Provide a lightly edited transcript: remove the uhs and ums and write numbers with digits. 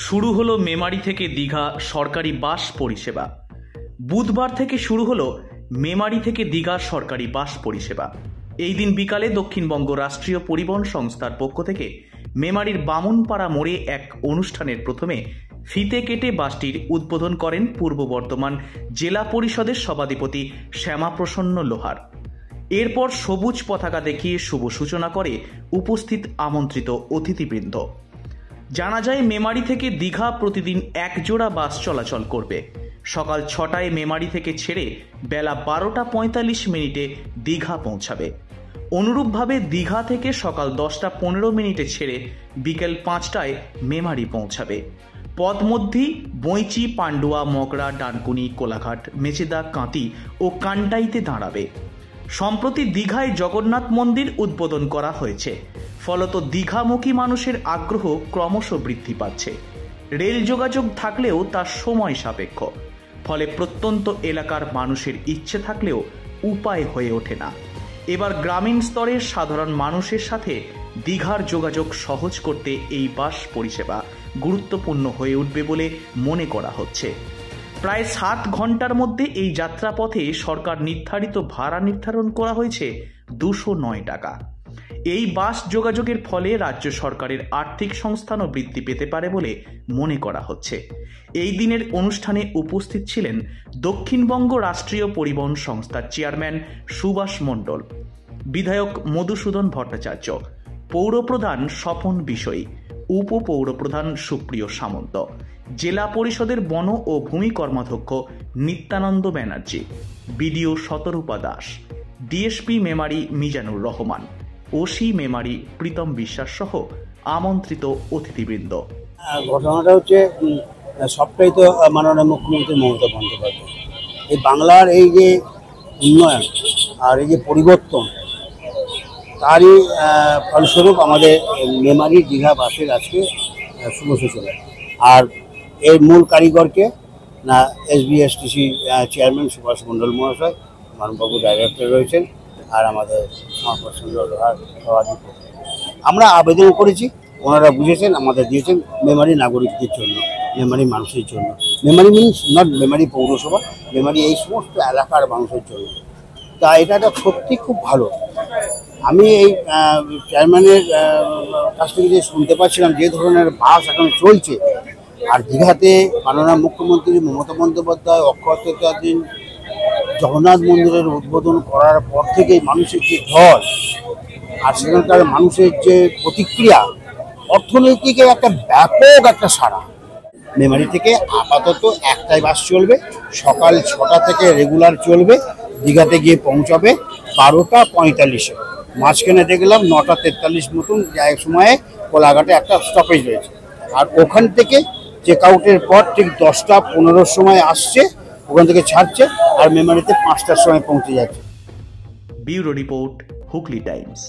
শুরু হলো মেমারি থেকে দীঘা সরকারি বাস পরিষেবা। বুধবার থেকে শুরু হলো মেমারি থেকে দীঘা সরকারি বাস পরিষেবা। এই দিন বিকালে দক্ষিণবঙ্গ রাষ্ট্রীয় পরিবহন সংস্থার পক্ষ থেকে মেমারির বামুনপাড়া মোড়ে এক অনুষ্ঠানের প্রথমে ফিতে কেটে বাসটির উদ্বোধন করেন পূর্ব বর্ধমান জেলা পরিষদের সভাধিপতি শ্যামাপ্রসন্ন লোহার। এরপর সবুজ পতাকা দেখিয়ে শুভ সূচনা করে উপস্থিত আমন্ত্রিত অতিথিবৃন্দ। জানা যায় মেমারি থেকে দীঘা প্রতিদিন এক জোড়া বাস চলাচল করবে। সকাল ৬টায় মেমারি থেকে ছেড়ে বেলা ১২টা ৪৫ মিনিটে দীঘা পৌঁছাবে। অনুরূপভাবে দীঘা থেকে সকাল 10টা 15 মিনিটে ছেড়ে বিকেল 5টায় মেমারি পৌঁছাবে। পথমধ্যেই বৈঁচি, পান্ডুয়া, মগরা, ডানকুনি, কোলাঘাট, মেচেদা, কাঁতি ও কান্টাইতে দাঁড়াবে। সম্প্রতি দীঘায় জগন্নাথ মন্দির উদ্বোধন করা হয়েছে, ফলত দীঘামুখী মানুষের আগ্রহ ক্রমশ বৃদ্ধি পাচ্ছে। রেল যোগাযোগ থাকলেও তা সময় সাপেক্ষ, ফলে প্রত্যন্ত এলাকার মানুষের ইচ্ছে থাকলেও উপায় হয়ে ওঠে না। এবার গ্রামীণ স্তরের সাধারণ মানুষের সাথে দীঘার যোগাযোগ সহজ করতে এই বাস পরিষেবা গুরুত্বপূর্ণ হয়ে উঠবে বলে মনে করা হচ্ছে। প্রায় 7 ঘন্টার মধ্যে এই যাত্রাপথে সরকার নির্ধারিত ভাড়া নির্ধারণ করা হয়েছে 209 টাকা। এই বাস যোগাযোগের ফলে রাজ্য সরকারের আর্থিক সংস্থানও বৃদ্ধি পেতে পারে বলে মনে করা হচ্ছে। এই দিনের অনুষ্ঠানে উপস্থিত ছিলেন দক্ষিণবঙ্গ রাষ্ট্রীয় পরিবহন সংস্থার চেয়ারম্যান সুভাষ মণ্ডল, বিধায়ক মধুসূদন ভট্টাচার্য, পৌরপ্রধান স্বপন বিষয়ী, উপপৌরপ্রধান সুপ্রিয় সামন্ত, জেলা পরিষদের বন ও ভূমি কর্মাধ্যক্ষ নিত্যানন্দ ব্যানার্জি, বিডিও শতরূপা দাস, ডিএসপি মেমারি মিজানুর রহমান, ওসি মেমারি প্রীতম বিশ্বাস সহ আমন্ত্রিত অতিথিবৃন্দ। ঘটনাটা হচ্ছে সবটাই তো মাননীয় মুখ্যমন্ত্রী মমতা বন্দ্যোপাধ্যায়। এই বাংলার এই যে উন্নয়ন আর এই যে পরিবর্তন, তারই ফলস্বরূপ আমাদের মেমারি দীঘা বাসের আজকে শুভ সূচনা। আর এর মূল কারিগরকে না এসবিএসটিসি চেয়ারম্যান সুভাষ মণ্ডল মহাশয়, মানবাবু ডাইরেক্টর রয়েছেন, আর আমাদের শ্যামাপ্রসন্ন লোহার সভাধিপতি। আমরা আবেদন করেছি, ওনারা বুঝেছেন, আমাদের দিয়েছেন মেমারি নাগরিকদের জন্য, মেমারি মানুষের জন্য। মেমারি মিনস নট মেমারি পৌরসভা, মেমারি এই সমস্ত এলাকার মানুষের জন্য। তা এটা সত্যি খুব ভালো। আমি এই চেয়ারম্যানের কাছ থেকে যে শুনতে পাচ্ছিলাম যে ধরনের বাস এখন চলছে, আর দীঘাতে মাননীয় মুখ্যমন্ত্রী মমতা বন্দ্যোপাধ্যায় অক্ষয় তৃতীয়ার দিন জগন্নাথ মন্দিরের উদ্বোধন করার পর থেকেই মানুষের যে ঢল আর সেখানকার মানুষের যে প্রতিক্রিয়া, অর্থনৈতিকে একটা ব্যাপক একটা সাড়া। মেমারি থেকে আপাতত একটাই বাস চলবে, সকাল 6টা থেকে রেগুলার চলবে, দীঘাতে গিয়ে পৌঁছাবে 12টা 45-এ। মাঝখানে দেখলাম 9টা 43 মতন এক সময়ে কোলাঘাটে একটা স্টপেজ রয়েছে, আর ওখান থেকে চেক আউটের পর ঠিক 10টা 15-র সময় আসছে, ওখান থেকে ছাড়ছে, আর মেমারিতে 5টার সময় পৌঁছে যাচ্ছে। Bureau report, Hooghly Times.